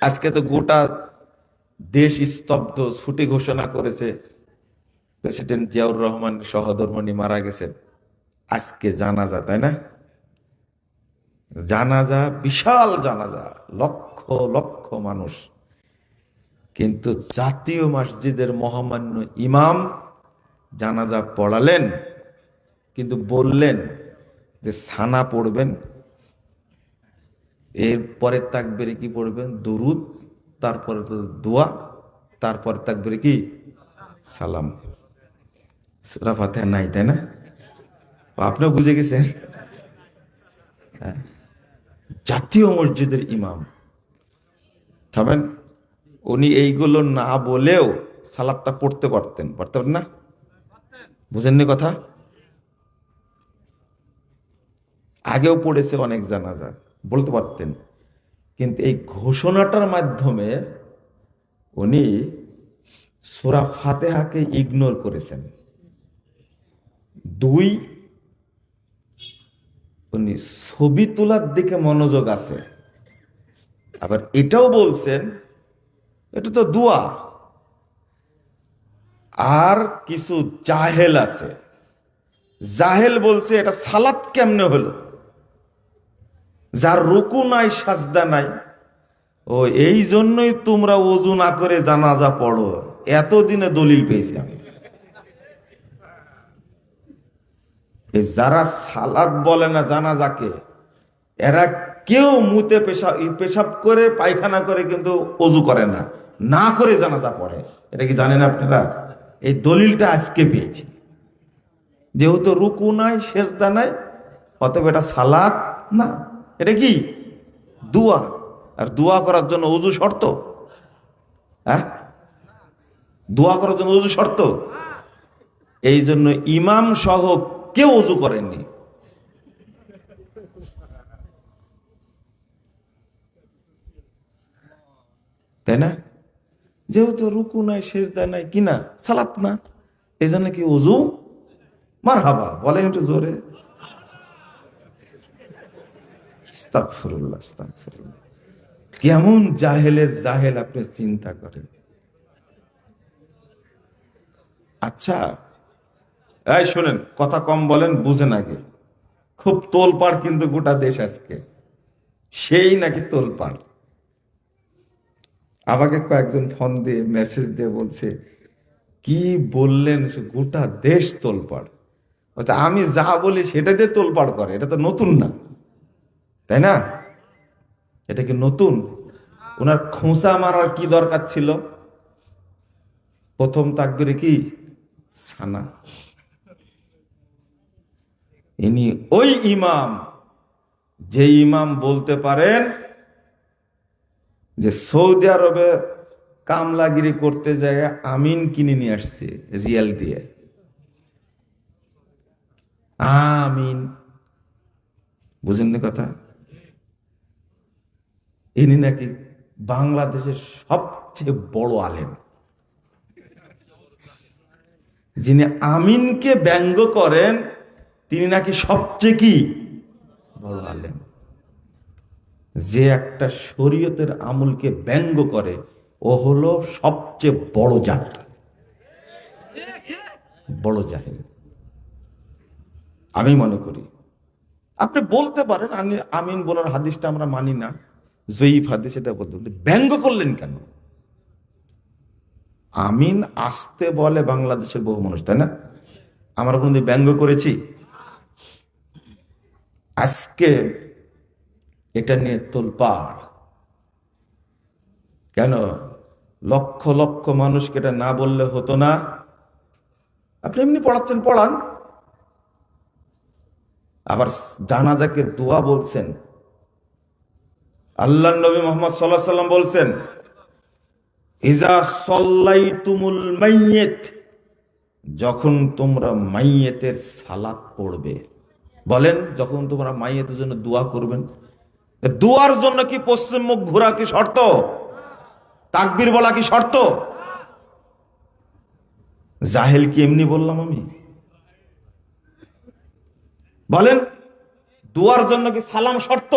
আজকে তো গোটা দেশ স্তব্ধ, ছুটি ঘোষণা করেছে। প্রেসিডেন্ট জিয়াউর রহমান সহধর্মিণী মারা গেছেন। আজকে জানাজা, তাই না? জানাজা, বিশাল জানাজা, লক্ষ লক্ষ মানুষ। কিন্তু জাতীয় মসজিদের মহামান্য ইমাম জানাজা পড়ালেন, কিন্তু বললেন যে সানা পড়বেন, এরপরে তাকবীরে কি পড়বেন? দুরুদ, তারপরে তো দোয়া, তারপরে তাকবীরে কি? সালাম। সূরা ফাতিহা নাই, তাই না? আপনিও বুঝে গেছেন। হ্যাঁ, জাতীয় মসজিদের ইমাম থামেন, উনি এইগুলো না বলেও সালাদটা পড়তে পারতেন, পারতেন না? বুঝেননি কথা? আগেও পড়েছে অনেক জানাজা, বলতে পারতেন। কিন্তু এই ঘোষণাটার মাধ্যমে উনি সূরা ফাতিহাকে ইগনোর করেছেন। দুই, উনি ছবি তোলার দিকে মনোযোগ আছে। আবার এটাও বলছেন এটা তো দোয়া। আর কিছু জাহেল আছে, জাহেল বলছে এটা সালাত কেমনে হলো, যার রুকু নাই সাজদা নাই, ও এই জন্যই তোমরা ওযু না করে জানাজা পড়ো। এতদিনে দলিল পেয়েছি আমি। এই যারা সালাত বলে না জানাজাকে, এরা কেউ মুতে পেশাব করে পায়খানা করে কিন্তু ওযু করে না, না করে জানাজা পড়ে। এটা কি জানেন আপনারা? এই দলিলটা আজকে পেয়েছি। যেহেতু রুকু নাই সেজদা নাই, অতএব এটা সালাত না, এটা কি? দোয়া। আর দোয়া করার জন্য ওযু শর্ত? হ্যাঁ, দোয়া করার জন্য ওযু শর্ত। এই জন্য ইমাম সহ কেউ ওযু করেননি। তাই না? যেহেতু রুকু নাই সেজদা নাই, কিনা সালাত না, এই জন্য কি ওযু? মারহাবা বলেন একটু জোরে। আস্তাগফিরুল্লাহ, আস্তাগফিরুল্লাহ। কেমন জাহেলের জাহেল আপনি চিন্তা করেন। আচ্ছা, এই শোনেন, কথা কম বলেন, বুঝেন আগে। খুব তোলপাড় কিন্তু গোটা দেশ আজকে, সেই নাকি তোলপাড়। আমাকে কয়েকজন ফোন দিয়ে মেসেজ দিয়ে বলছে, কি বললেন, গোটা দেশ তোলপাড়। আচ্ছা, আমি যা বলি সেটা দিয়ে তোলপাড় করে, এটা তো নতুন না, তাই না? এটা কি নতুন? ওনার খোঁচা মারার কি দরকার ছিল? প্রথম তাকবীরে কি? সানা। ইনি ওই ইমাম, যে ইমাম বলতে পারেন যে সৌদি আরবে কামলাগিরি করতে যায় আমিন কিনে নিয়ে আসছে রিয়াল দিয়ে। আমিন, বুঝেন না কথা? ইনি নাকি বাংলাদেশের সবচেয়ে বড় আলেম, যিনি আমিনকে ব্যঙ্গ করেন তিনি নাকি সবচেয়ে কি বড় আলেম। যে একটা শরীয়তের আমলকে ব্যঙ্গ করে ও হলো সবচেয়ে বড় জাত, বড় জাহেল। আমি মনে করি আপনি বলতে পারেন আমি আমিন বলার হাদিসটা আমরা মানি না, জয়ীফ হাদিস, এটা বলতে ব্যঙ্গ করলেন কেন? আমিন আসতে বলে বাংলাদেশের বহু মানুষ, তাই না? আমরা কোনদিন ব্যঙ্গ করেছি? আজকে এটা নিয়ে তোলপাড় কেন? লক্ষ লক্ষ মানুষকে এটা না বললে হতো না? আপনি এমনি পড়াচ্ছেন, পড়ান। আবার জানাজাকে দোয়া বলছেন। আল্লাহ নবী মুহাম্মদ সাল্লাল্লাহু আলাইহি সাল্লাম বলছেন, ইজা সাল্লাইতুমুল মাইয়িত, যখন তোমরা মাইয়েতের সালাত পড়বে। বলেন, যখন তোমরা মাইয়েতের জন্য দোয়া করবেন, দোয়ার জন্য কি পশ্চিম মুখ ঘোরা কি শর্ত? তাকবীর বলা কি শর্ত? জাহেল কি এমনি বললাম আমি? বলেন, দোয়ার জন্য কি সালাম শর্ত?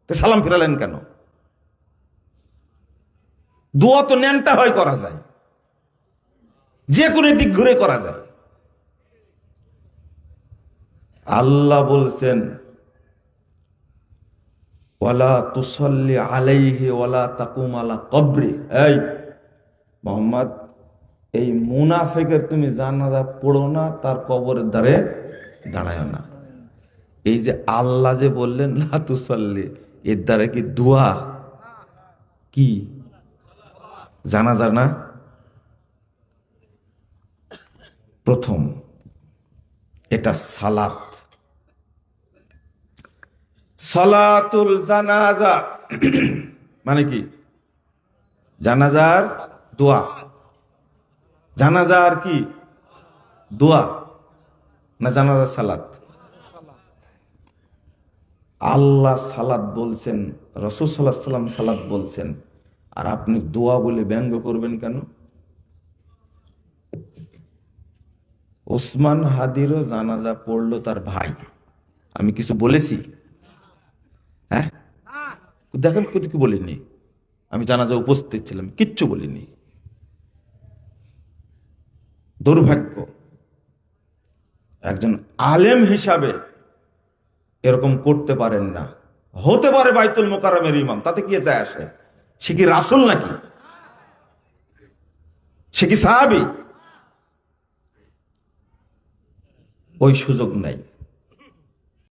সালাম ফিরালেন কেন? দোয়া তো ন্যাংটা হয় করা যায়, যে কোনো দিক ঘুরে করা যায়। আল্লাহ বলছেন ওয়ালা তুসাল্লি আলাইহি ওয়ালা তাকুম আলা কবরি। এই মোহাম্মদ, এই মুনাফিকের তুমি জানাজা পড়ো না, তার কবরের ধারে দাঁড়ায় না। এই যে আল্লাহ যে বললেন লা তুসাল্লি, এর দ্বারা কি দোয়া? কি জানাজা না? প্রথম এটা সালাত, সালাতুল জানাজা মানে কি? জানাজার দোয়া। জানাজার কি দোয়া না জানাজার সালাত? আল্লাহ সালাত বলছেন, রাসূল সাল্লাল্লাহু আলাইহি ওয়াসাল্লাম সালাত বলছেন, আর আপনি দোয়া বলে ব্যঙ্গ করবেন কেন? ওসমান হাদিরও জানাজা পড়লো তার ভাই, আমি কিছু বলেছি? হ্যাঁ দেখেন, কিছু বলিনি, আমি জানাজা উপস্থিত ছিলাম, কিচ্ছু বলিনি। দুর্ভাগ্য, একজন আলেম হিসাবে এরকম করতে পারেন না। হতে পারে বাইতুল মোকাররমের ইমাম, তাতে কি যায় আসে? সে কি রাসূল নাকি? সে কি সাহাবী? ওই সুযোগ নাই।